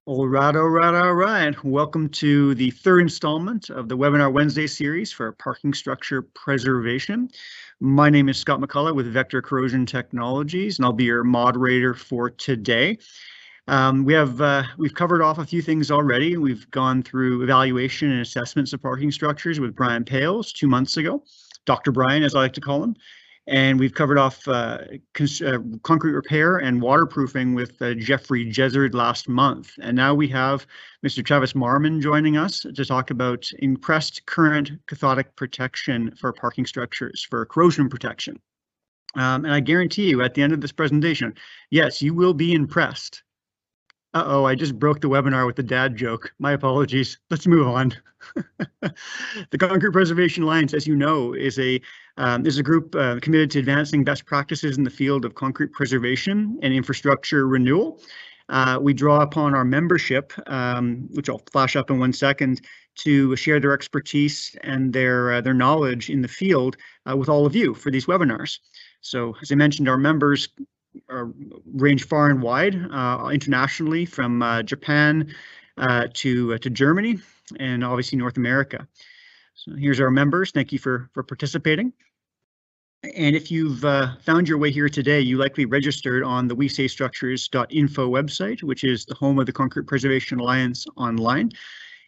All right. Welcome to the third installment of the Webinar Wednesday series for parking structure preservation. My name is Scott McCullough with Vector Corrosion Technologies, and I'll be your moderator for today. We've covered off a few things already. We've gone through evaluation and assessments of parking structures with Brian Pales 2 months ago, Dr. Brian, as I like to call him. And we've covered off concrete repair and waterproofing with Jeffrey Jezzard last month. And now we have Mr. Travis Marman joining us to talk about impressed current cathodic protection for parking structures, for corrosion protection. And I guarantee you at the end of this presentation, yes, you will be impressed. Uh-oh, I just broke the webinar with the dad joke. My apologies. Let's move on. The Concrete Preservation Alliance, as you know, is a group committed to advancing best practices in the field of concrete preservation and infrastructure renewal. We draw upon our membership, which I'll flash up in 1 second, to share their expertise and their knowledge in the field with all of you for these webinars. So, as I mentioned, our members range far and wide, internationally, from Japan to Germany and obviously North America. So here's our members. Thank you for participating. And if you've found your way here today, you likely registered on the WeSayStructures.info website, which is the home of the Concrete Preservation Alliance online.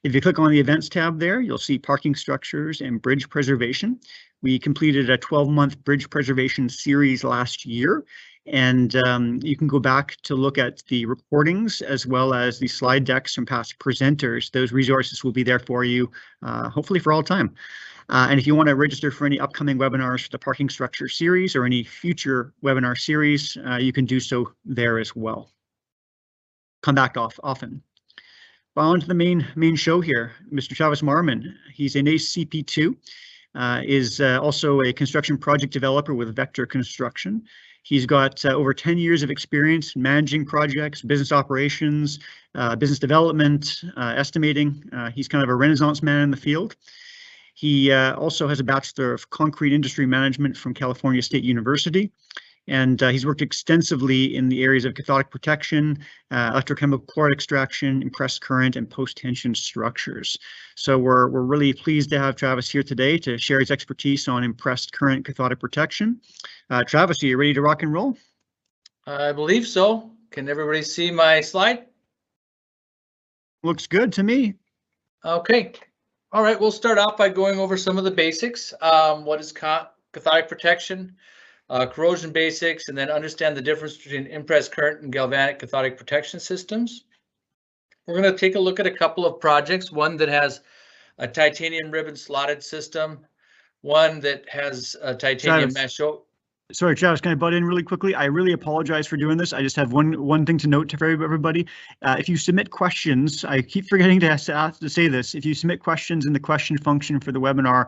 If you click on the events tab there, you'll see parking structures and bridge preservation. We completed a 12-month bridge preservation series last year, and you can go back to look at the recordings as well as the slide decks from past presenters. Those resources will be there for you, hopefully for all time. And if you want to register for any upcoming webinars for the parking structure series or any future webinar series, you can do so there as well. Come back often. Well, on to the main show here. Mr. Travis Marman, he's a NACE CP2, is also a construction project developer with Vector Construction. He's got over 10 years of experience managing projects, business operations, business development, estimating. He's kind of a renaissance man in the field. He also has a Bachelor of Concrete Industry Management from California State University. And he's worked extensively in the areas of cathodic protection, electrochemical chloride extraction, impressed current, and post-tension structures. So we're really pleased to have Travis here today to share his expertise on impressed current cathodic protection. Travis, are you ready to rock and roll? I believe so. Can everybody see my slide? Looks good to me. Okay. All right. We'll start off by going over some of the basics. What is cathodic protection? Corrosion basics, and then understand the difference between impressed current and galvanic cathodic protection systems. We're going to take a look at a couple of projects, one that has a titanium ribbon slotted system, one that has a titanium mesh. Sorry, Travis, can I butt in really quickly? I really apologize for doing this. I just have one thing to note for everybody. If you submit questions, I keep forgetting to say this. If you submit questions in the question function for the webinar,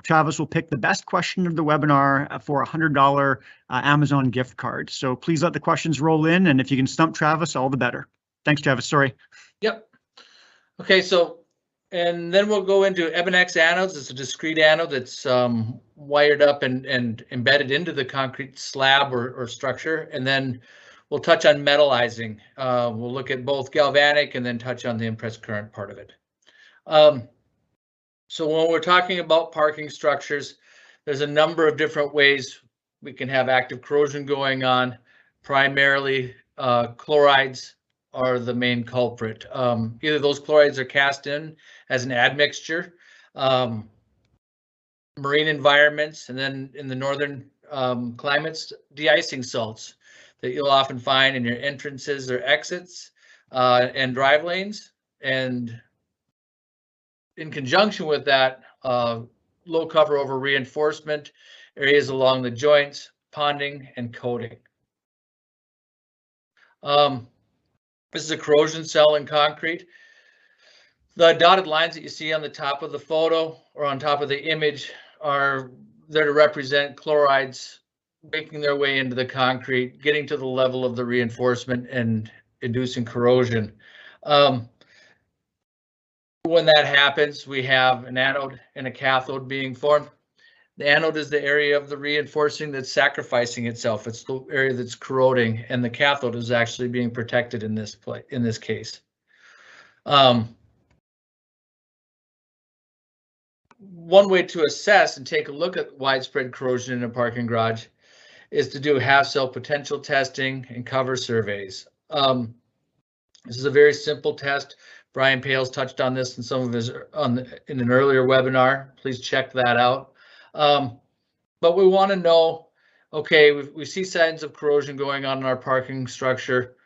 Travis will pick the best question of the webinar for a $100 Amazon gift card. So please let the questions roll in, and if you can stump Travis, all the better. Thanks, Travis. Sorry. Yep. Okay, so and then we'll go into Ebonex anodes. It's a discrete anode that's wired up and embedded into the concrete slab or structure. And then we'll touch on metalizing. We'll look at both galvanic and then touch on the impressed current part of it. So when we're talking about parking structures, there's a number of different ways we can have active corrosion going on. Primarily, chlorides are the main culprit. Either those chlorides are cast in as an admixture, marine environments, and then in the northern climates, de-icing salts that you'll often find in your entrances or exits and drive lanes. And in conjunction with that, low cover over reinforcement, areas along the joints, ponding, and coating. This is a corrosion cell in concrete. The dotted lines that you see on the top of the photo or on top of the image are there to represent chlorides making their way into the concrete, getting to the level of the reinforcement and inducing corrosion. When that happens, we have an anode and a cathode being formed. The anode is the area of the reinforcing that's sacrificing itself. It's the area that's corroding, and the cathode is actually being protected in this case. One way to assess and take a look at widespread corrosion in a parking garage is to do half-cell potential testing and cover surveys. This is a very simple test. Brian Pales touched on this in some of his in an earlier webinar. Please check that out. But we want to know, okay, we see signs of corrosion going on in our parking structure.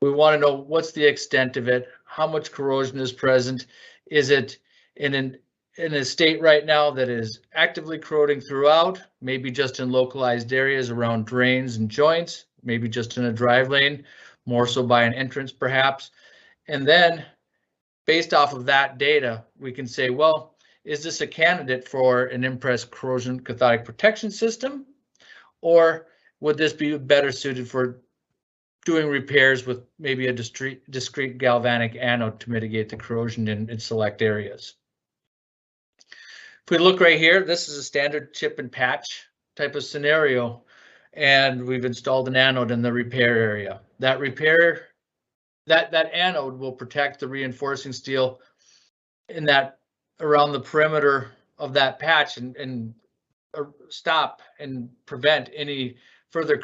We want to know what's the extent of it, how much corrosion is present. Is it in a state right now that is actively corroding throughout, maybe just in localized areas around drains and joints, maybe just in a drive lane, more so by an entrance perhaps. And then based off of that data, we can say, well, is this a candidate for an Impress corrosion cathodic protection system? Or would this be better suited for doing repairs with maybe a discrete galvanic anode to mitigate the corrosion in select areas? If we look right here, this is a standard chip and patch type of scenario, and we've installed an anode in the repair area. That anode will protect the reinforcing steel in that around the perimeter of that patch and stop and prevent any further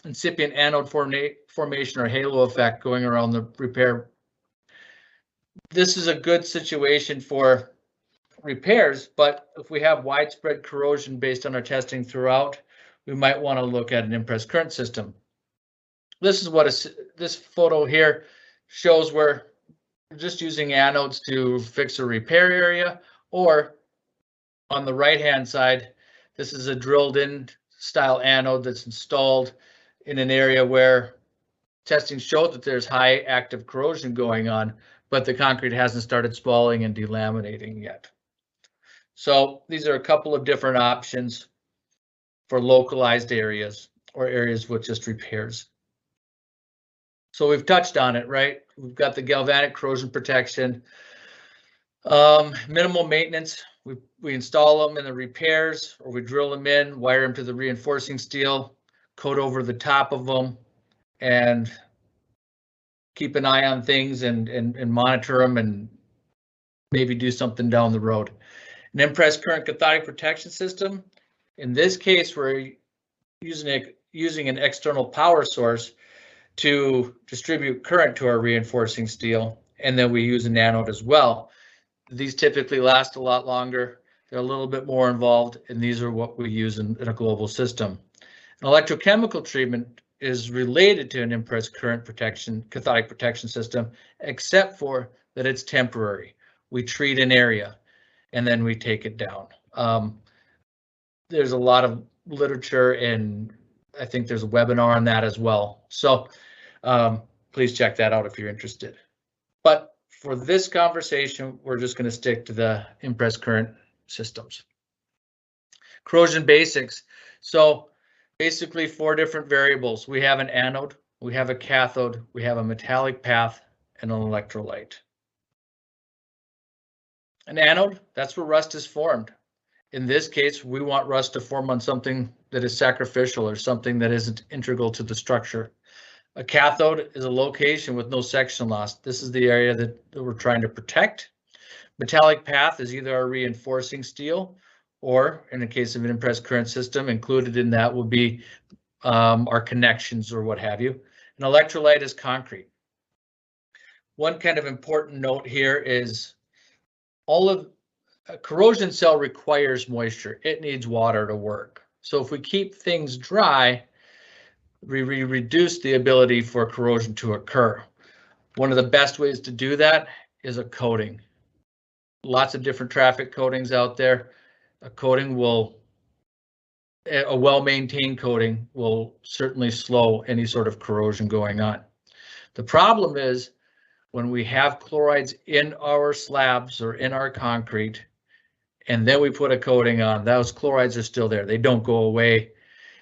incipient anode formation or halo effect going around the repair. This is a good situation for repairs, but if we have widespread corrosion based on our testing throughout, we might want to look at an Impress current system. This is what this photo here shows, where we're just using anodes to fix a repair area, or on the right hand side, this is a drilled in style anode that's installed in an area where testing showed that there's high active corrosion going on, but the concrete hasn't started spalling and delaminating yet. So these are a couple of different options for localized areas or areas with just repairs. So we've touched on it, right? We've got the galvanic corrosion protection, minimal maintenance. We install them in the repairs, or we drill them in, wire them to the reinforcing steel, coat over the top of them, and keep an eye on things and monitor them and maybe do something down the road. An Impress current cathodic protection system. In this case, we're using an external power source to distribute current to our reinforcing steel, and then we use an anode as well. These typically last a lot longer. They're a little bit more involved, and these are what we use in a global system. An electrochemical treatment is related to an Impress current protection, cathodic protection system, except for that it's temporary. We treat an area and then we take it down. There's a lot of literature, and I think there's a webinar on that as well. So please check that out if you're interested. But for this conversation, we're just going to stick to the Impress current systems. Corrosion basics. So basically 4 different variables. We have an anode, we have a cathode, we have a metallic path, and an electrolyte. An anode, that's where rust is formed. In this case, we want rust to form on something that is sacrificial or something that isn't integral to the structure. A cathode is a location with no section loss. This is the area that we're trying to protect. Metallic path is either our reinforcing steel, or in the case of an Impress current system, included in that will be our connections or what have you. An electrolyte is concrete. One kind of important note here is a corrosion cell requires moisture. It needs water to work. So if we keep things dry, we reduce the ability for corrosion to occur. One of the best ways to do that is a coating. Lots of different traffic coatings out there. A well-maintained coating will certainly slow any sort of corrosion going on. The problem is when we have chlorides in our slabs or in our concrete, and then we put a coating on, those chlorides are still there. They don't go away.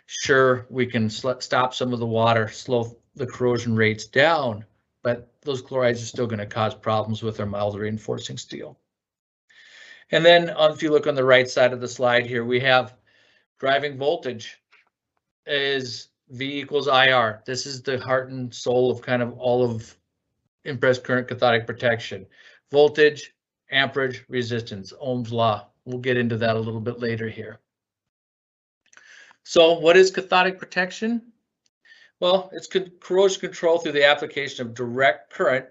Sure, we can stop some of the water, slow the corrosion rates down, but those chlorides are still going to cause problems with our mild reinforcing steel. And then if you look on the right side of the slide here, we have driving voltage is V equals IR. This is the heart and soul of kind of all of impressed current cathodic protection. Voltage, amperage, resistance, Ohm's law. We'll get into that a little bit later here. So what is cathodic protection? Well, it's corrosion control through the application of direct current.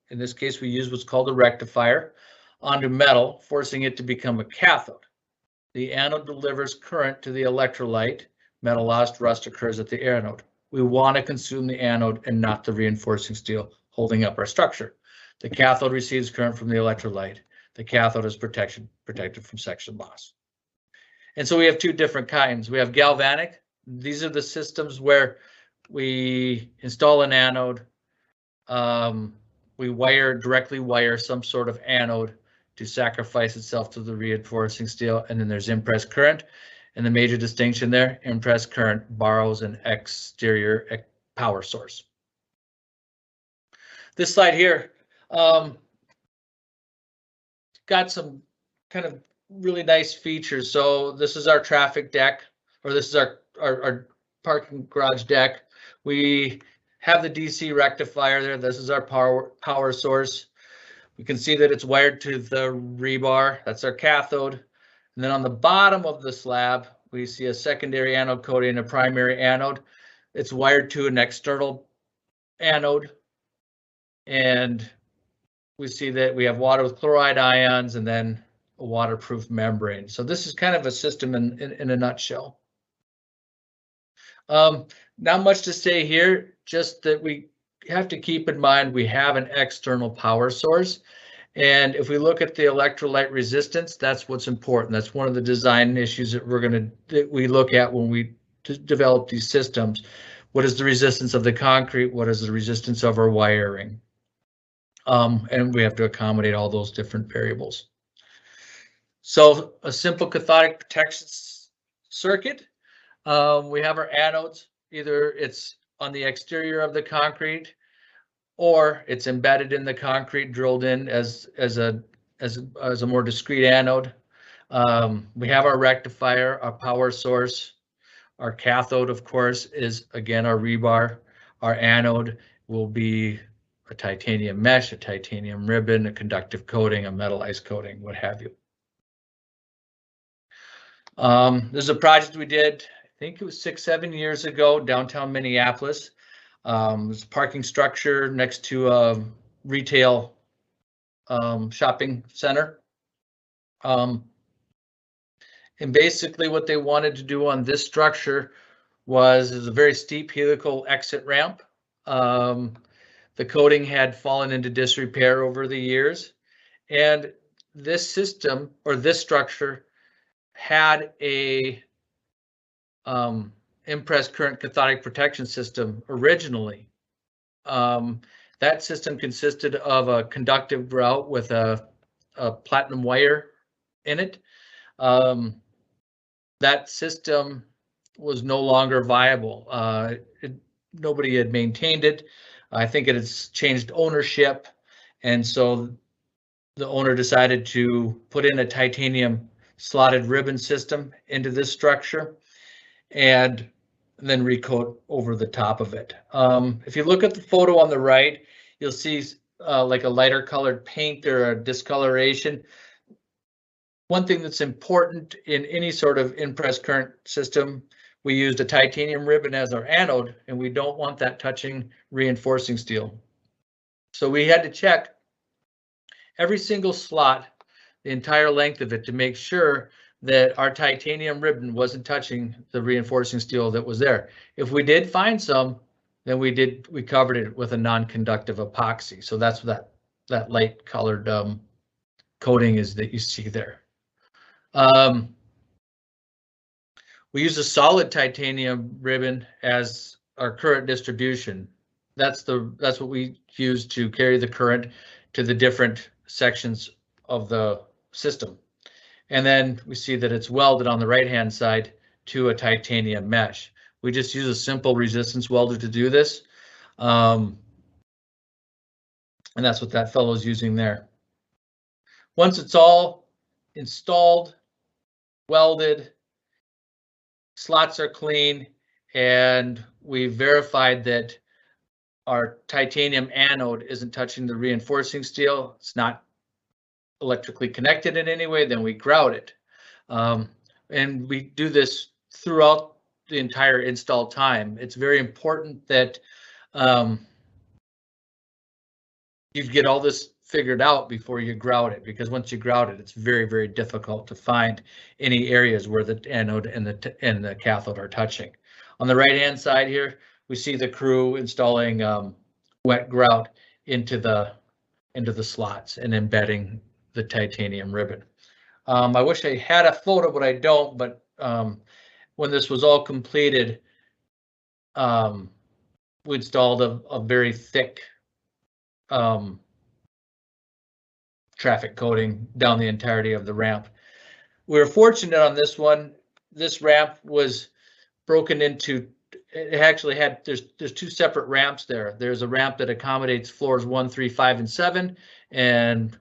In this case, we use what's called a rectifier onto metal, forcing it to become a cathode. The anode delivers current to the electrolyte. Metal loss, rust occurs at the anode. We want to consume the anode and not the reinforcing steel holding up our structure. The cathode receives current from the electrolyte. The cathode is protected from section loss. And so we have two different kinds. We have galvanic. These are the systems where we install an anode. We directly wire some sort of anode to sacrifice itself to the reinforcing steel. And then there's impressed current. And the major distinction there, impressed current borrows an exterior power source. This slide here got some kind of really nice features. So this is our traffic deck, or this is our parking garage deck. We have the DC rectifier there. This is our power source. We can see that it's wired to the rebar. That's our cathode. And then on the bottom of the slab, we see a secondary anode coating and a primary anode. It's wired to an external anode. And we see that we have water with chloride ions and then a waterproof membrane. So this is kind of a system in a nutshell. Not much to say here, just that we have to keep in mind we have an external power source. And if we look at the electrolyte resistance, that's what's important. That's one of the design issues that we look at when we develop these systems. What is the resistance of the concrete? What is the resistance of our wiring? And we have to accommodate all those different variables. So a simple cathodic protection circuit. We have our anodes. Either it's on the exterior of the concrete, or it's embedded in the concrete, drilled in as a more discrete anode. We have our rectifier, our power source. Our cathode, of course, is again our rebar. Our anode will be a titanium mesh, a titanium ribbon, a conductive coating, a metalized coating, what have you. There's a project we did, I think it was 6-7 years ago, downtown Minneapolis. There's a parking structure next to a retail shopping center. And basically what they wanted to do on this structure was a very steep helical exit ramp. The coating had fallen into disrepair over the years, and this system, or this structure, had a impressed current cathodic protection system originally. That system consisted of a conductive grout with a platinum wire in it. That system was no longer viable. Nobody had maintained it. I think it has changed ownership, and so the owner decided to put in a titanium slotted ribbon system into this structure and then recoat over the top of it. If you look at the photo on the right, you'll see like a lighter colored paint or a discoloration. One thing that's important in any sort of impressed current system, we used a titanium ribbon as our anode, and we don't want that touching reinforcing steel. So we had to check every single slot, the entire length of it, to make sure that our titanium ribbon wasn't touching the reinforcing steel that was there. If we did find some, then we covered it with a non-conductive epoxy. So that's what that light colored coating is that you see there. We use a solid titanium ribbon as our current distribution. That's what we use to carry the current to the different sections of the system. And then we see that it's welded on the right-hand side to a titanium mesh. We just use a simple resistance welder to do this. And that's what that fellow's using there. Once it's all installed, welded, slots are clean, and we verified that our titanium anode isn't touching the reinforcing steel, it's not electrically connected in any way, then we grout it. And we do this throughout the entire install time. It's very important that you get all this figured out before you grout it, because once you grout it, it's very, very difficult to find any areas where the anode and the cathode are touching. On the right-hand side here, we see the crew installing wet grout into the slots and embedding the titanium ribbon. I wish I had a photo, but I don't. But when this was all completed, we installed a very thick traffic coating down the entirety of the ramp. We were fortunate on this one. This ramp was broken into, it actually had, there's two separate ramps there. There's a ramp that accommodates floors 1, 3, 5, and 7, and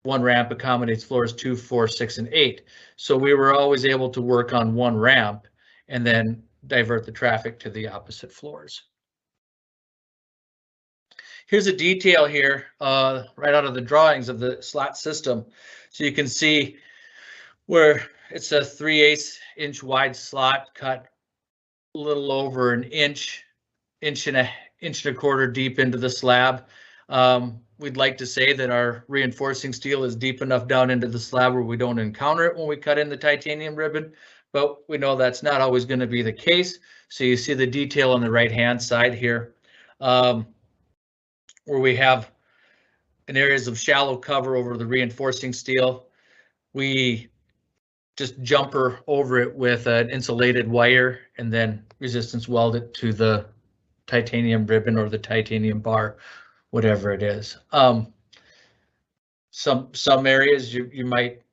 one ramp accommodates floors 2, 4, 6, and 8. So we were always able to work on one ramp and then divert the traffic to the opposite floors. Here's a detail here right out of the drawings of the slot system. So you can see where it's a 3/8 inch wide slot cut a little over an inch and a quarter deep into the slab. We'd like to say that our reinforcing steel is deep enough down into the slab where we don't encounter it when we cut in the titanium ribbon, but we know that's not always going to be the case. So you see the detail on the right-hand side here, where we have in areas of shallow cover over the reinforcing steel. We just jumper over it with an insulated wire and then resistance weld it to the titanium ribbon or the titanium bar, whatever it is. Some areas you might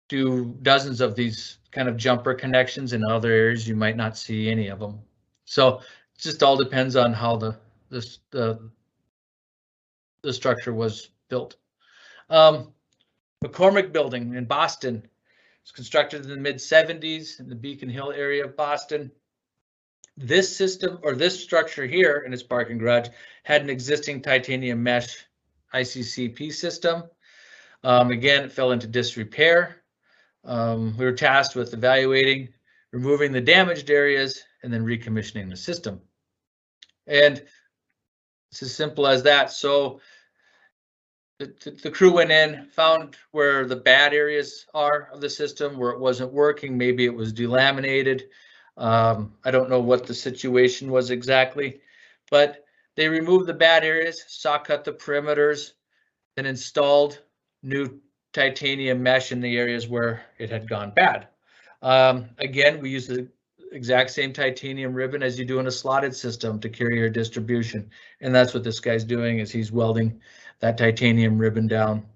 do dozens of these kind of jumper connections, in other areas you might not see any of them. So it just all depends on how the structure was built. McCormack building in Boston. It's constructed in the mid-70s in the Beacon Hill area of Boston. This system, or this structure here in its parking garage, had an existing titanium mesh ICCP system. Again, it fell into disrepair. We were tasked with evaluating, removing the damaged areas, and then recommissioning the system. And it's as simple as that. So the crew went in, found where the bad areas are of the system, where it wasn't working. Maybe it was delaminated. I don't know what the situation was exactly, but they removed the bad areas, saw cut the perimeters, and installed new titanium mesh in the areas where it had gone bad. Again, we use the exact same titanium ribbon as you do in a slotted system to carry your distribution. And that's what this guy's doing, is he's welding that titanium ribbon down.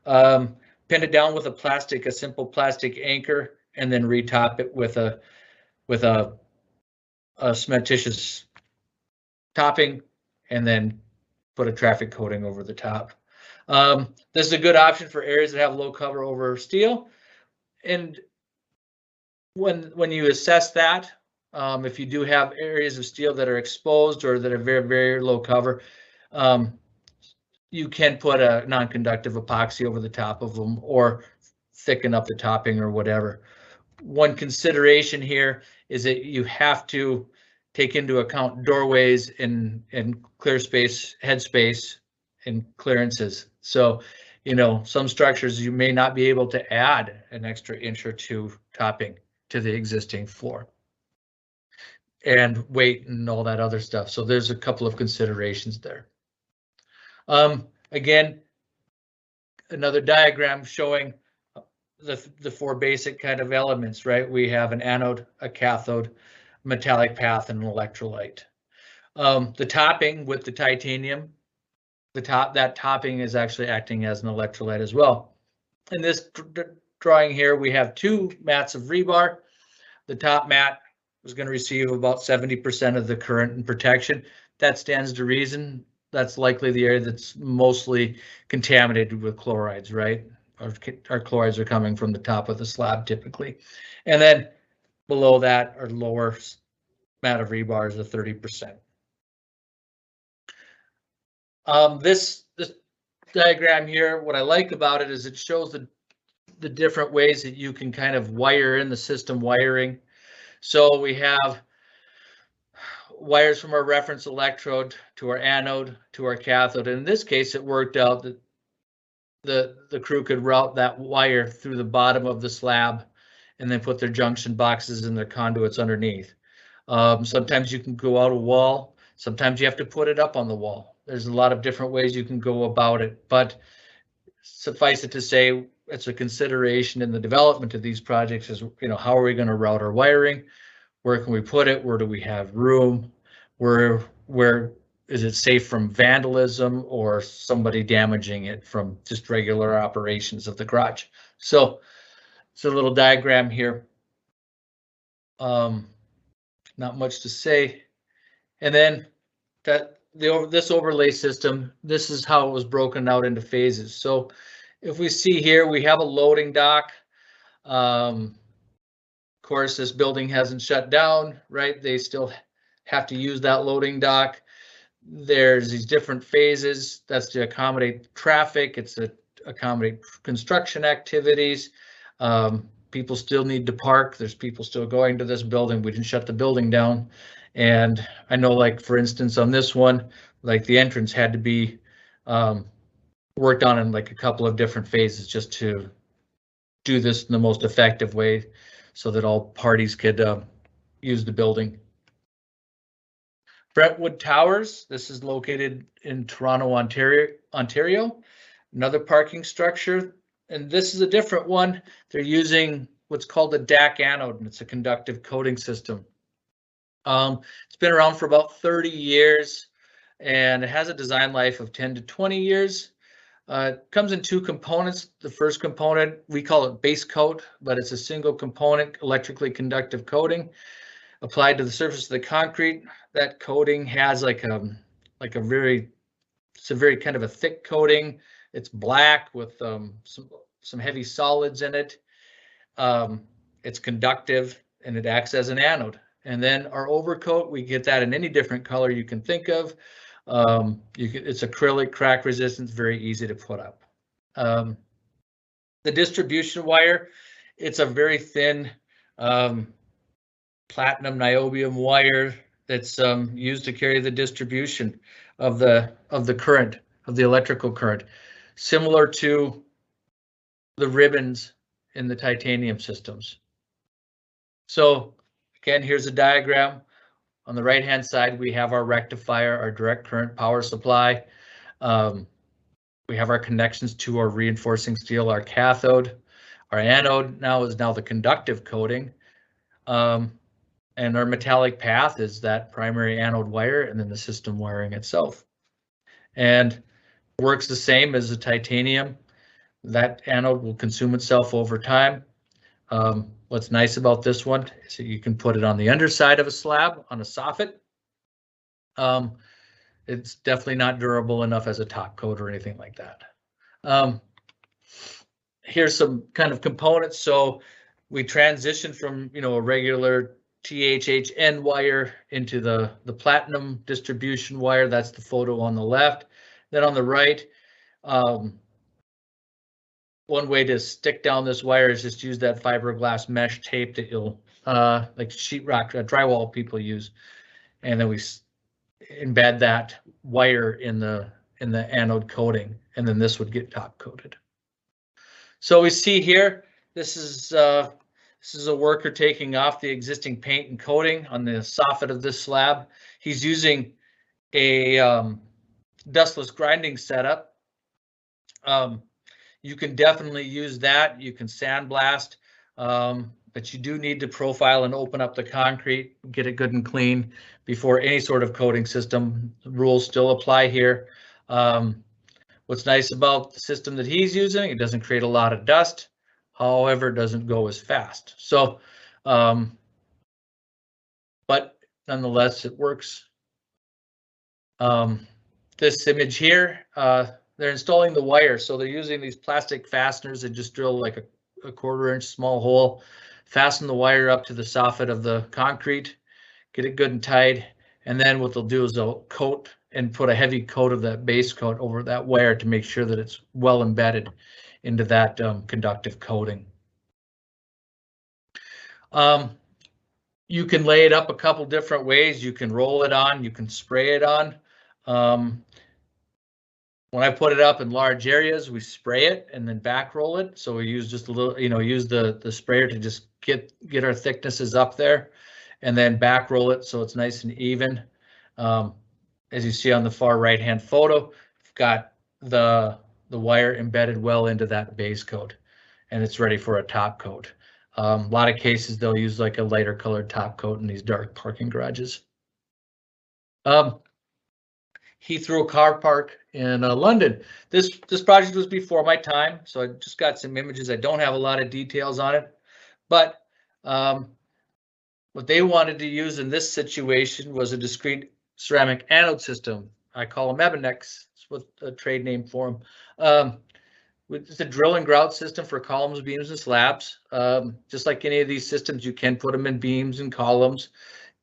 Pin it down with a simple plastic anchor, and then retop it with a cementitious topping, and then put a traffic coating over the top. This is a good option for areas that have low cover over steel. And when you assess that, if you do have areas of steel that are exposed or that are very, very low cover, you can put a non-conductive epoxy over the top of them or thicken up the topping or whatever. One consideration here is that you have to take into account doorways and clear space, head space, and clearances. So, you know, some structures you may not be able to add an extra inch or two topping to the existing floor, and weight and all that other stuff. So there's a couple of considerations there. Again, another diagram showing the four basic kind of elements, right? We have an anode, a cathode, metallic path, and an electrolyte. The topping with the titanium, that topping is actually acting as an electrolyte as well. In this drawing here, we have two mats of rebar. The top mat is going to receive about 70% of the current and protection. That stands to reason. That's likely the area that's mostly contaminated with chlorides, right? Our chlorides are coming from the top of the slab typically. And then below that, our lower mat of rebar is a 30%. This diagram here, what I like about it is it shows the different ways that you can kind of wire in the system wiring. So we have wires from our reference electrode to our anode to our cathode. And in this case, it worked out that the crew could route that wire through the bottom of the slab and then put their junction boxes and their conduits underneath. Sometimes you can go out a wall. Sometimes you have to put it up on the wall. There's a lot of different ways you can go about it, but suffice it to say, it's a consideration in the development of these projects is, how are we going to route our wiring? Where can we put it? Where do we have room? Where is it safe from vandalism or somebody damaging it from just regular operations of the garage? So it's a little diagram here. Not much to say. And then this overlay system, this is how it was broken out into phases. So if we see here, we have a loading dock. Of course, this building hasn't shut down, right? They still have to use that loading dock. There's these different phases. That's to accommodate traffic. It's to accommodate construction activities. People still need to park. There's people still going to this building. We didn't shut the building down. And I know, like, for instance, on this one, like the entrance had to be worked on in like a couple of different phases just to do this in the most effective way so that all parties could use the building. Brentwood Towers, this is located in Toronto, Ontario, another parking structure. And this is a different one. They're using what's called a DAC-Anode, and it's a conductive coating system. It's been around for about 30 years, and it has a design life of 10 to 20 years. It comes in two components. The first component, we call it base coat, but it's a single component electrically conductive coating applied to the surface of the concrete. That coating has it's a very kind of a thick coating. It's black with some heavy solids in it. It's conductive and it acts as an anode. And then our overcoat, we get that in any different color you can think of. It's acrylic, crack resistant, very easy to put up. The distribution wire, it's a very thin platinum niobium wire that's used to carry the distribution of the current, of the electrical current, similar to the ribbons in the titanium systems. So again, here's a diagram. On the right hand side, we have our rectifier, our direct current power supply. We have our connections to our reinforcing steel, our cathode. Our anode is now the conductive coating. And our metallic path is that primary anode wire and then the system wiring itself. And works the same as the titanium. That anode will consume itself over time. What's nice about this one is that you can put it on the underside of a slab on a soffit. It's definitely not durable enough as a top coat or anything like that. Here's some kind of components. So we transition from a regular THHN wire into the platinum distribution wire. That's the photo on the left. Then on the right, one way to stick down this wire is just use that fiberglass mesh tape that you'll like sheetrock drywall people use, and then we embed that wire in the anode coating, and then this would get top coated. So we see here, this is a worker taking off the existing paint and coating on the soffit of this slab. He's using a dustless grinding setup. You can definitely use that. You can sandblast, but you do need to profile and open up the concrete, get it good and clean before any sort of coating system. The rules still apply here. What's nice about the system that he's using, it doesn't create a lot of dust. However, it doesn't go as fast. So, but nonetheless, it works. This image here, they're installing the wire. So they're using these plastic fasteners that just drill like a 1/4 inch small hole, fasten the wire up to the soffit of the concrete, get it good and tight. And then what they'll do is they'll coat and put a heavy coat of that base coat over that wire to make sure that it's well embedded into that conductive coating. You can lay it up a couple different ways. You can roll it on, you can spray it on. When I put it up in large areas, we spray it and then back roll it. So we use just a little, use the sprayer to just get our thicknesses up there, and then back roll it so it's nice and even. As you see on the far right hand photo, we've got the wire embedded well into that base coat, and it's ready for a top coat. A lot of cases they'll use like a lighter colored top coat in these dark parking garages. Heathrow car park in London. This project was before my time, so I just got some images. I don't have a lot of details on it, but what they wanted to use in this situation was a discrete ceramic anode system. I call them Ebenex. It's what a trade name for them. It's a drill and grout system for columns, beams, and slabs. Just like any of these systems, you can put them in beams and columns.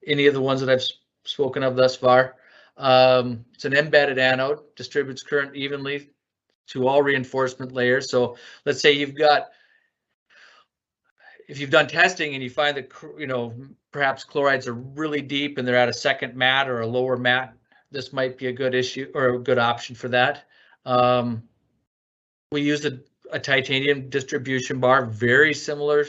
Any of the ones that I've spoken of thus far. It's an embedded anode, distributes current evenly to all reinforcement layers. So let's say if you've done testing and you find that, perhaps chlorides are really deep and they're at a second mat or a lower mat, this might be a good issue or a good option for that. We use a titanium distribution bar, very similar,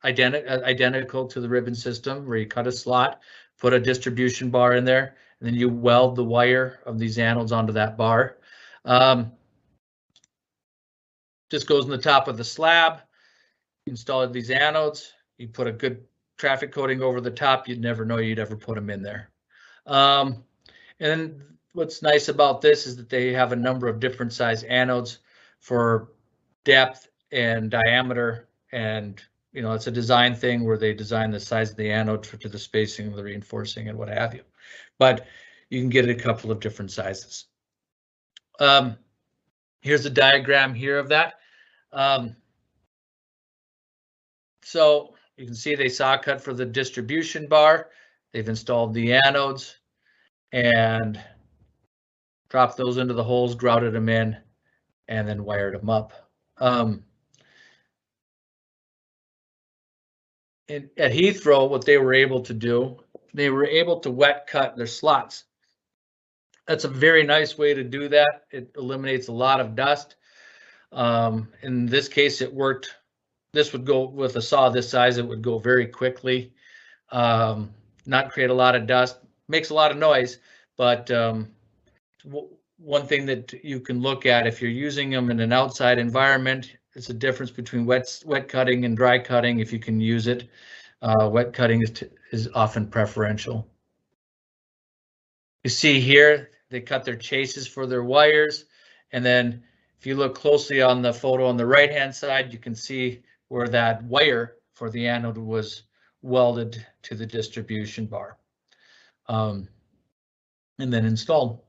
identical to the ribbon system, where you cut a slot, put a distribution bar in there, and then you weld the wire of these anodes onto that bar. Just goes in the top of the slab. You install these anodes. You put a good traffic coating over the top. You'd never know you'd ever put them in there. And then what's nice about this is that they have a number of different size anodes for depth and diameter, and it's a design thing where they design the size of the anode to the spacing, the reinforcing, and what have you. But you can get a couple of different sizes. Here's a diagram here of that. So you can see they saw cut for the distribution bar. They've installed the anodes and dropped those into the holes, grouted them in, and then wired them up. At Heathrow, what they were able to do, they were able to wet cut their slots. That's a very nice way to do that. It eliminates a lot of dust. In this case, it worked. This would go with a saw this size. It would go very quickly, not create a lot of dust. Makes a lot of noise, but one thing that you can look at if you're using them in an outside environment, it's a difference between wet cutting and dry cutting. If you can use it, wet cutting is often preferential. You see here, they cut their chases for their wires, and then if you look closely on the photo on the right hand side, you can see where that wire for the anode was welded to the distribution bar, and then installed.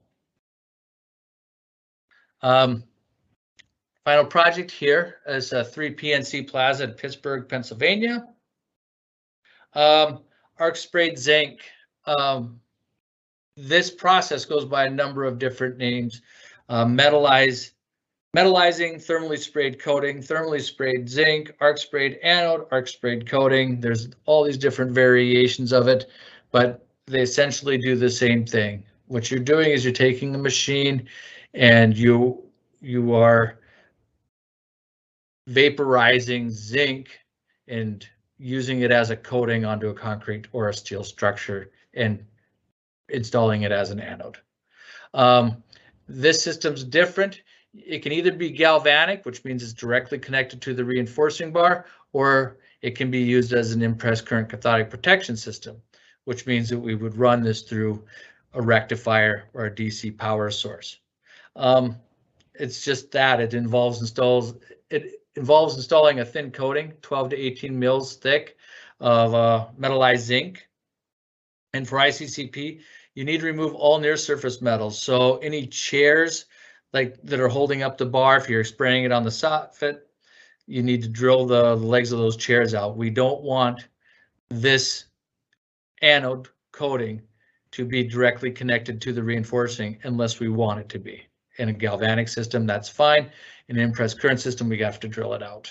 Final project here is a 3 PNC Plaza in Pittsburgh, Pennsylvania. Arc sprayed zinc. This process goes by a number of different names. Metalizing, thermally sprayed coating, thermally sprayed zinc, arc sprayed anode, arc sprayed coating. There's all these different variations of it, but they essentially do the same thing. What you're doing is you're taking a machine and you are vaporizing zinc and using it as a coating onto a concrete or a steel structure and installing it as an anode. This system's different. It can either be galvanic, which means it's directly connected to the reinforcing bar, or it can be used as an impressed current cathodic protection system, which means that we would run this through a rectifier or a DC power source. It's just that it involves installing a thin coating, 12 to 18 mils thick, of metallized zinc. And for ICCP, you need to remove all near surface metals. So any chairs that are holding up the bar, if you're spraying it on the soffit, you need to drill the legs of those chairs out. We don't want this anode coating to be directly connected to the reinforcing unless we want it to be. In a galvanic system, that's fine. In an impressed current system, we have to drill it out.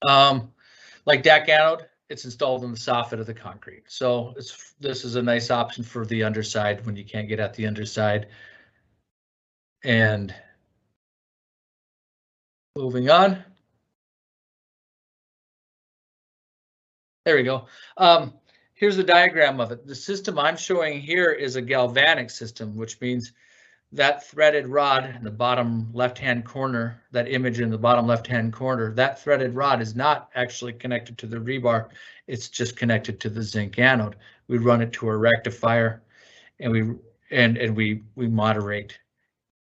Like DAC-Anode, it's installed in the soffit of the concrete. So this is a nice option for the underside when you can't get at the underside. And moving on. There we go. Here's the diagram of it. The system I'm showing here is a galvanic system, which means that threaded rod in the bottom left-hand corner, that image in the bottom left-hand corner, that threaded rod is not actually connected to the rebar. It's just connected to the zinc anode. We run it to a rectifier, and we moderate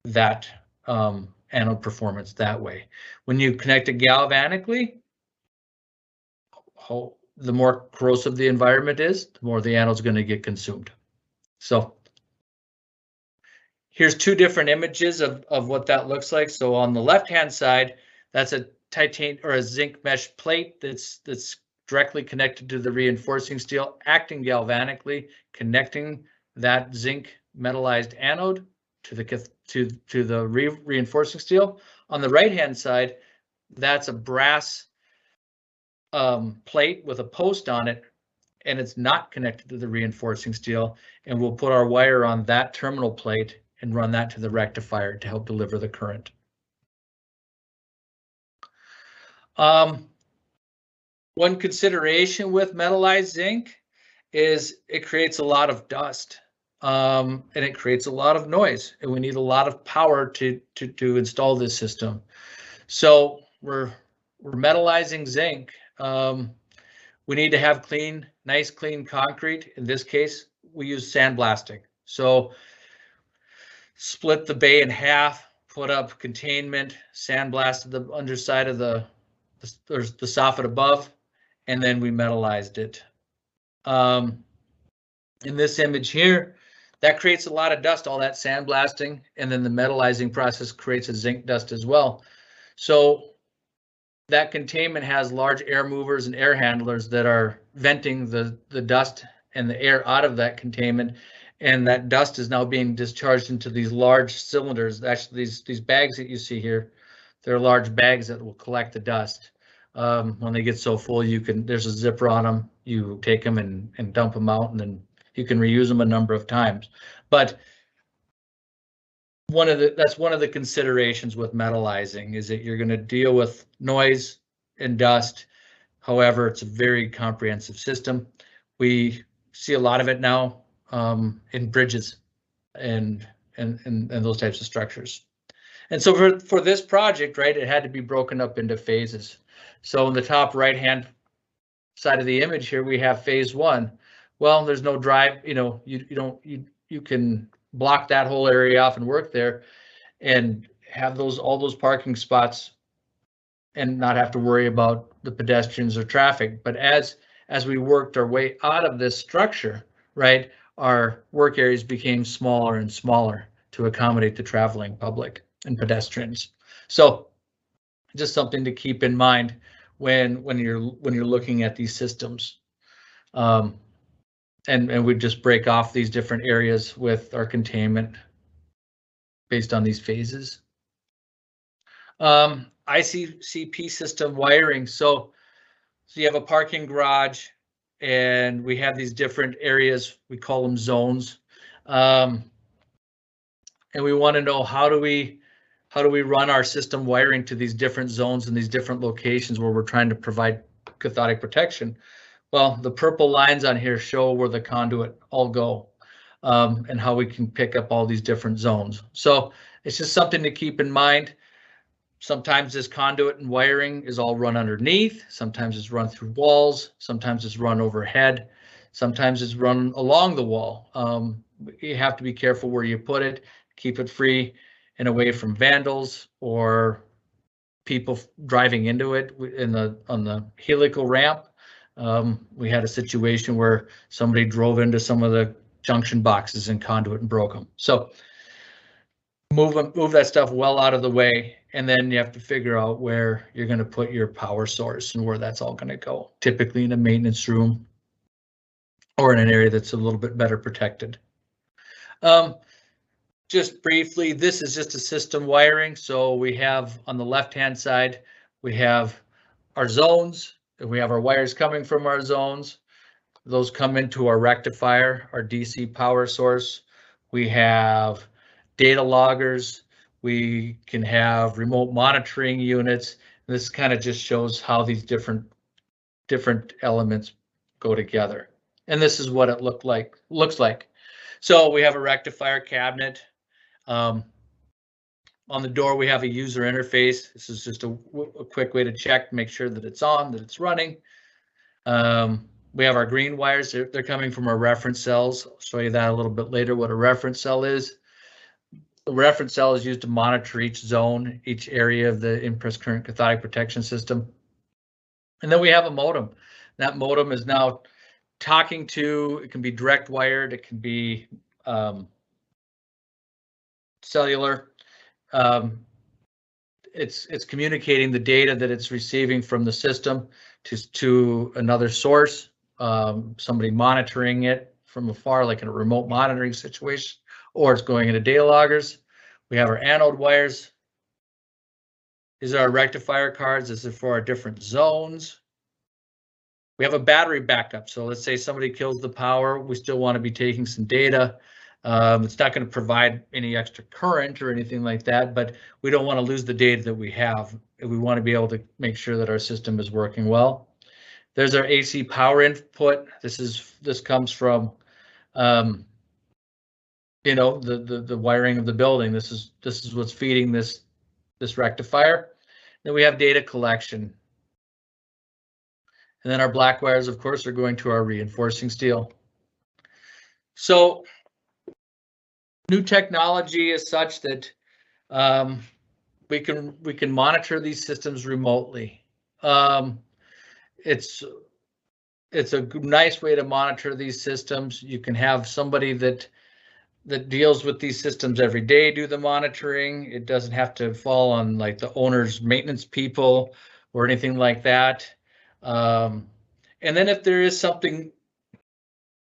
that anode performance that way. When you connect it galvanically, the more corrosive the environment is, the more the anode's going to get consumed. So here's two different images of what that looks like. So on the left-hand side, that's a titanium or a zinc mesh plate that's directly connected to the reinforcing steel, acting galvanically, connecting that zinc metallized anode to the reinforcing steel. On the right-hand side, that's a brass plate with a post on it, and it's not connected to the reinforcing steel. And we'll put our wire on that terminal plate and run that to the rectifier to help deliver the current. One consideration with metallized zinc is it creates a lot of dust, and it creates a lot of noise, and we need a lot of power to install this system. So we're metallizing zinc. We need to have nice clean concrete. In this case, we use sandblasting. So split the bay in half, put up containment, sandblasted the underside of the soffit above, and then we metallized it. In this image here, that creates a lot of dust, all that sandblasting, and then the metallizing process creates a zinc dust as well. So that containment has large air movers and air handlers that are venting the dust and the air out of that containment, and that dust is now being discharged into these large cylinders. Actually, these bags that you see here, they're large bags that will collect the dust. When they get so full, there's a zipper on them. You take them and dump them out, and then you can reuse them a number of times. But that's one of the considerations with metallizing, is that you're going to deal with noise and dust. However, it's a very comprehensive system. We see a lot of it now in bridges and those types of structures. And so for this project, right, it had to be broken up into phases. So in the top right hand side of the image here, we have phase one. Well, there's no drive, you can block that whole area off and work there and have all those parking spots and not have to worry about the pedestrians or traffic. But as we worked our way out of this structure, right, our work areas became smaller and smaller to accommodate the traveling public and pedestrians. So just something to keep in mind when you're looking at these systems. And we just break off these different areas with our containment based on these phases. ICCP system wiring. So you have a parking garage, and we have these different areas. We call them zones, and we want to know how do we run our system wiring to these different zones and these different locations where we're trying to provide cathodic protection. Well, the purple lines on here show where the conduit all go, and how we can pick up all these different zones. So it's just something to keep in mind. Sometimes this conduit and wiring is all run underneath. Sometimes it's run through walls. Sometimes it's run overhead. Sometimes it's run along the wall. You have to be careful where you put it. Keep it free and away from vandals or people driving into it on the helical ramp. We had a situation where somebody drove into some of the junction boxes in conduit and broke them. So move that stuff well out of the way, and then you have to figure out where you're going to put your power source and where that's all going to go. Typically in a maintenance room or in an area that's a little bit better protected. Just briefly, this is just a system wiring. So we have on the left-hand side, we have our zones, and we have our wires coming from our zones. Those come into our rectifier, our DC power source. We have data loggers. We can have remote monitoring units. This kind of just shows how these different elements go together. And this is what it looks like. So we have a rectifier cabinet. On the door, we have a user interface. This is just a quick way to check, make sure that it's on, that it's running. We have our green wires. They're coming from our reference cells. I'll show you that a little bit later, what a reference cell is. The reference cell is used to monitor each zone, each area of the impressed current cathodic protection system. And then we have a modem. That modem is now talking to, it can be direct wired, it can be cellular. It's communicating the data that it's receiving from the system to another source, somebody monitoring it from afar, like in a remote monitoring situation, or it's going into data loggers. We have our anode wires. These are our rectifier cards. This is for our different zones. We have a battery backup. So let's say somebody kills the power. We still want to be taking some data. It's not going to provide any extra current or anything like that, but we don't want to lose the data that we have. We want to be able to make sure that our system is working well. There's our AC power input. This comes from, you know, the wiring of the building. This is what's feeding this rectifier. Then we have data collection. And then our black wires, of course, are going to our reinforcing steel. So new technology is such that we can monitor these systems remotely. It's a nice way to monitor these systems. You can have somebody that deals with these systems every day do the monitoring. It doesn't have to fall on like the owner's maintenance people or anything like that. And then if there is something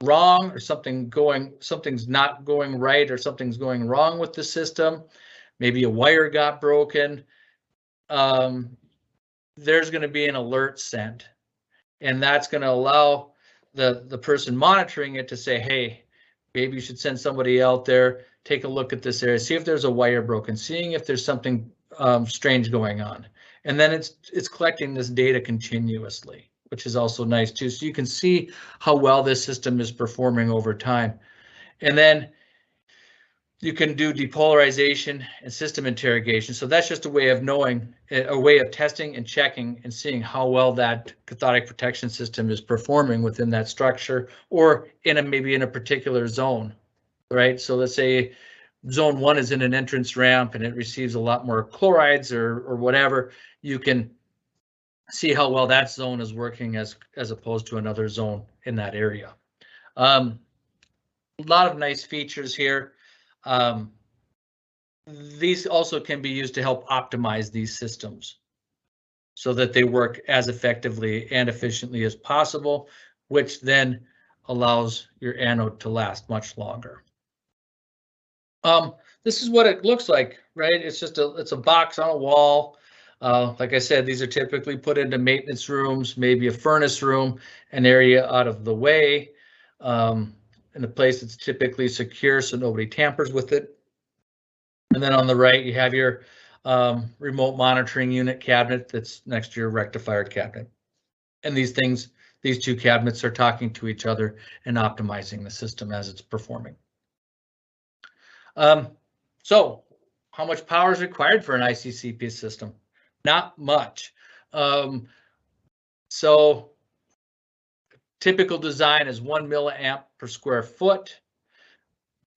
wrong or something's not going right or something's going wrong with the system, maybe a wire got broken, there's going to be an alert sent, and that's going to allow the person monitoring it to say, hey, maybe you should send somebody out there, take a look at this area, see if there's a wire broken, seeing if there's something strange going on. And then it's collecting this data continuously, which is also nice too. So you can see how well this system is performing over time. And then you can do depolarization and system interrogation. So that's just a way of knowing, a way of testing and checking and seeing how well that cathodic protection system is performing within that structure or maybe in a particular zone, right? So let's say zone 1 is in an entrance ramp and it receives a lot more chlorides or whatever. You can see how well that zone is working as opposed to another zone in that area. A lot of nice features here. These also can be used to help optimize these systems so that they work as effectively and efficiently as possible, which then allows your anode to last much longer. This is what it looks like, right? It's just it's a box on a wall. Like I said, these are typically put into maintenance rooms, maybe a furnace room, an area out of the way, in a place that's typically secure so nobody tampers with it. And then on the right, you have your remote monitoring unit cabinet that's next to your rectifier cabinet. And these two cabinets are talking to each other and optimizing the system as it's performing. So how much power is required for an ICCP system? Not much. So typical design is 1 milliamp per square foot.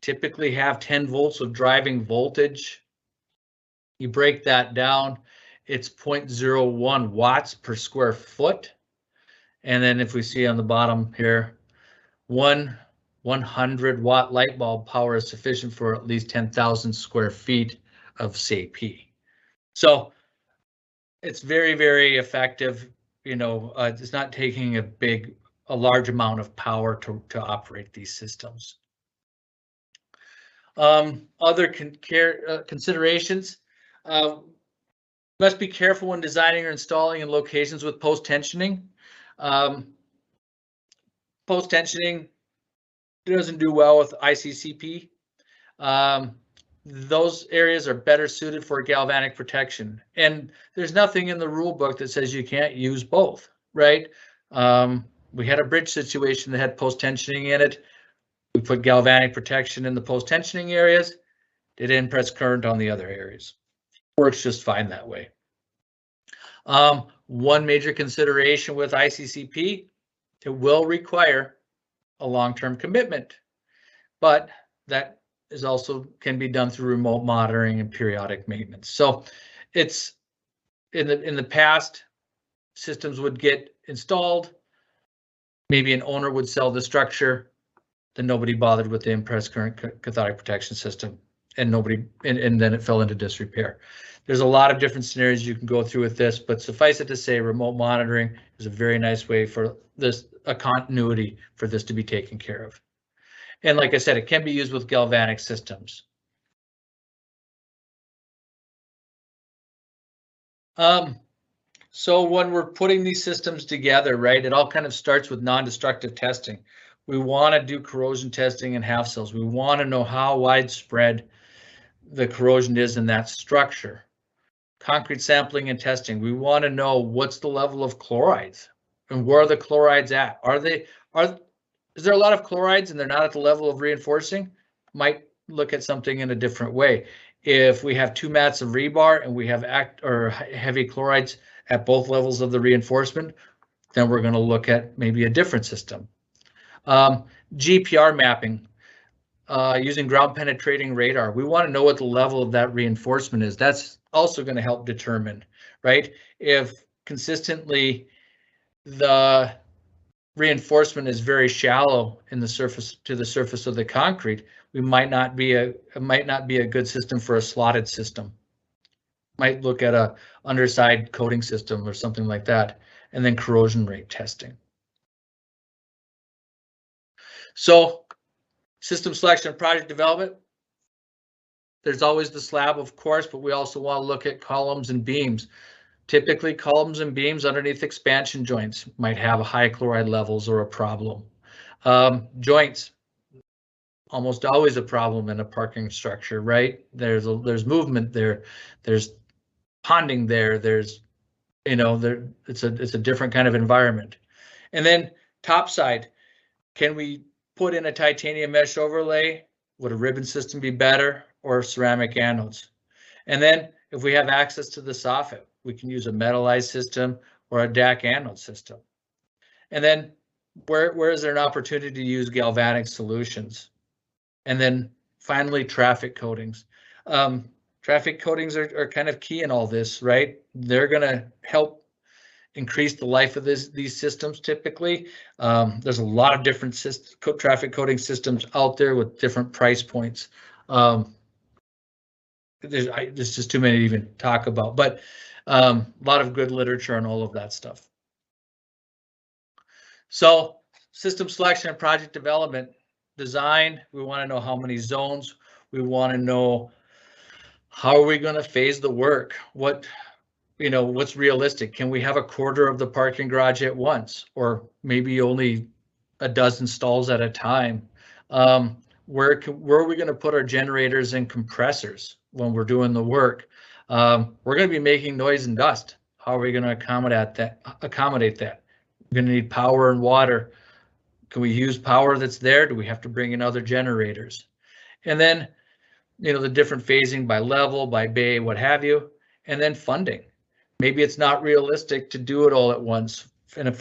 Typically have 10 volts of driving voltage. You break that down, it's 0.01 watts per square foot. And then if we see on the bottom here, 100 watt light bulb power is sufficient for at least 10,000 square feet of CP. So it's very, very effective. You know, it's not taking a a large amount of power to operate these systems. Other considerations, must be careful when designing or installing in locations with post-tensioning. Post-tensioning doesn't do well with ICCP. Those areas are better suited for galvanic protection. And there's nothing in the rule book that says you can't use both, right? We had a bridge situation that had post-tensioning in it. We put galvanic protection in the post-tensioning areas. It didn't press current on the other areas. Works just fine that way. One major consideration with ICCP, it will require a long-term commitment, but that is also can be done through remote monitoring and periodic maintenance. So it's in the past, systems would get installed. Maybe an owner would sell the structure, then nobody bothered with the impressed current cathodic protection system, and then it fell into disrepair. There's a lot of different scenarios you can go through with this, but suffice it to say, remote monitoring is a very nice way for this, a continuity for this to be taken care of. And like I said, it can be used with galvanic systems. So when we're putting these systems together, right, it all kind of starts with non-destructive testing. We want to do corrosion testing in half cells. We want to know how widespread the corrosion is in that structure. Concrete sampling and testing. We want to know what's the level of chlorides and where are the chlorides at? Is there a lot of chlorides and they're not at the level of reinforcing? Might look at something in a different way. If we have 2 mats of rebar and we have heavy chlorides at both levels of the reinforcement, then we're going to look at maybe a different system. GPR mapping, using ground penetrating radar. We want to know what the level of that reinforcement is. That's also going to help determine, right? If consistently the reinforcement is very shallow in the surface to the surface of the concrete, it might not be a good system for a slotted system. Might look at a underside coating system or something like that, and then corrosion rate testing. So system selection and project development. There's always the slab, of course, but we also want to look at columns and beams. Typically, columns and beams underneath expansion joints might have high chloride levels or a problem. Joints, almost always a problem in a parking structure, right? There's movement there, there's ponding there, there's, you know, it's a different kind of environment. And then topside, can we put in a titanium mesh overlay? Would a ribbon system be better, or ceramic anodes? And then if we have access to the soffit, we can use a metalized system or a DAC-Anode system. And then where is there an opportunity to use galvanic solutions? And then finally, traffic coatings. Traffic coatings are kind of key in all this, right? They're going to help increase the life of these systems typically. There's a lot of different traffic coating systems out there with different price points. There's just too many to even talk about, but a lot of good literature on all of that stuff. So system selection and project development. Design, we want to know how many zones. We want to know how are we going to phase the work? What's realistic? Can we have a quarter of the parking garage at once, or maybe only a dozen stalls at a time? Where are we going to put our generators and compressors when we're doing the work? We're going to be making noise and dust. How are we going to accommodate that? We're going to need power and water. Can we use power that's there? Do we have to bring in other generators? And then, the different phasing by level, by bay, what have you. And then funding. Maybe it's not realistic to do it all at once from a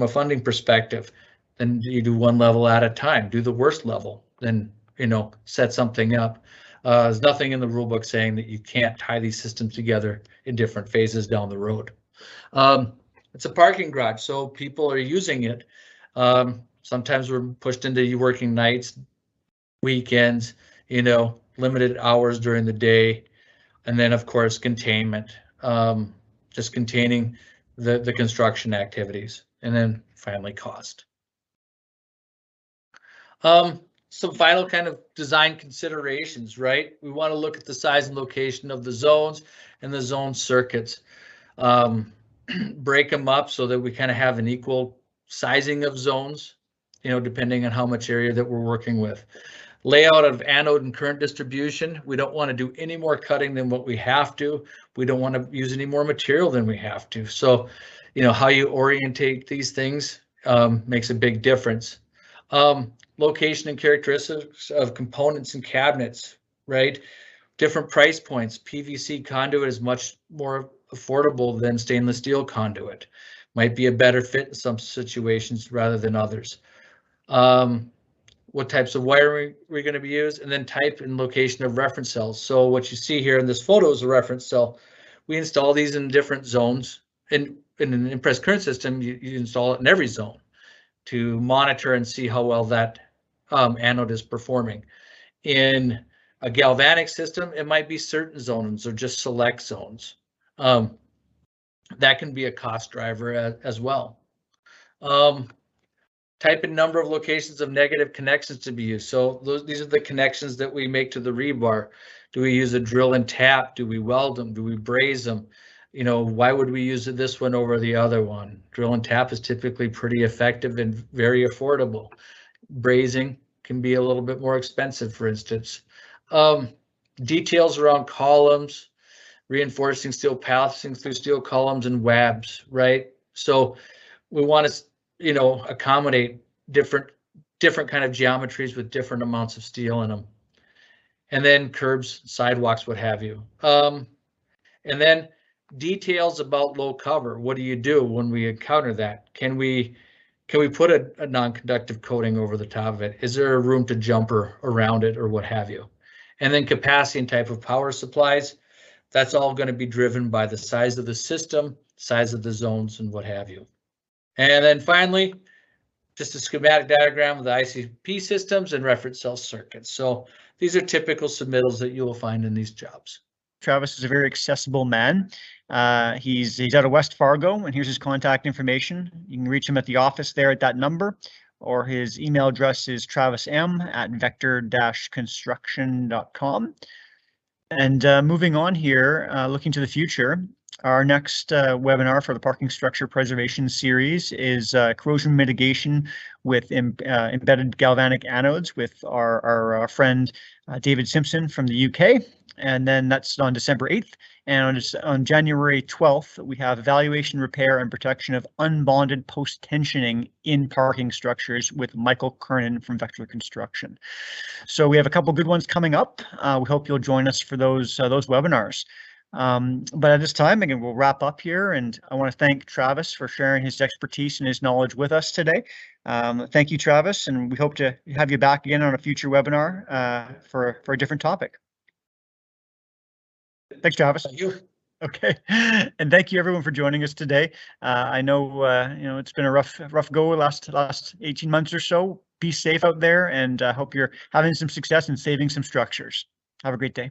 funding perspective. Then you do one level at a time. Do the worst level. Then, set something up. There's nothing in the rule book saying that you can't tie these systems together in different phases down the road. It's a parking garage, so people are using it. Sometimes we're pushed into working nights, weekends, limited hours during the day. And then of course, containment, just containing the construction activities. And then finally cost. Some final kind of design considerations, right? We want to look at the size and location of the zones and the zone circuits. Break them up so that we kind of have an equal sizing of zones, you know, depending on how much area that we're working with. Layout of anode and current distribution. We don't want to do any more cutting than what we have to. We don't want to use any more material than we have to. So, you know, how you orientate these things makes a big difference. Location and characteristics of components and cabinets, right? Different price points. PVC conduit is much more affordable than stainless steel conduit. Might be a better fit in some situations rather than others. What types of wiring we're going to be used, and then type and location of reference cells. So what you see here in this photo is a reference cell. We install these in different zones. In an impressed current system, you install it in every zone to monitor and see how well that anode is performing. In a galvanic system, it might be certain zones or just select zones. That can be a cost driver as well. Type and number of locations of negative connections to be used. So these are the connections that we make to the rebar. Do we use a drill and tap? Do we weld them? Do we braze them? You know, why would we use this one over the other one? Drill and tap is typically pretty effective and very affordable. Brazing can be a little bit more expensive, for instance. Details around columns, reinforcing steel passing through steel columns and webs, right? So we want to, you know, accommodate different kind of geometries with different amounts of steel in them. And then curbs, sidewalks, what have you. And then details about low cover. What do you do when we encounter that? Can we put a non-conductive coating over the top of it? Is there a room to jumper around it or what have you? And then capacity and type of power supplies. That's all going to be driven by the size of the system, size of the zones, and what have you. And then finally, just a schematic diagram of the ICCP systems and reference cell circuits. So these are typical submittals that you will find in these jobs. Travis is a very accessible man. He's out of West Fargo, and here's his contact information. You can reach him at the office there at that number, or his email address is travism@vector-construction.com. And moving on here, looking to the future, our next webinar for the parking structure preservation series is corrosion mitigation with embedded galvanic anodes with our friend David Simpson from the UK. And then that's on December 8th. And on January 12th, we have evaluation, repair, and protection of unbonded post-tensioning in parking structures with Michael Kernan from Vector Construction. So we have a couple good ones coming up. We hope you'll join us for those webinars. But at this time, again, we'll wrap up here, and I want to thank Travis for sharing his expertise and his knowledge with us today. Thank you, Travis, and we hope to have you back again on a future webinar for a different topic. Thanks, Travis. Thank you. Okay, and thank you everyone for joining us today. I know you know, it's been a rough go last 18 months or so. Be safe out there, and hope you're having some success and saving some structures. Have a great day.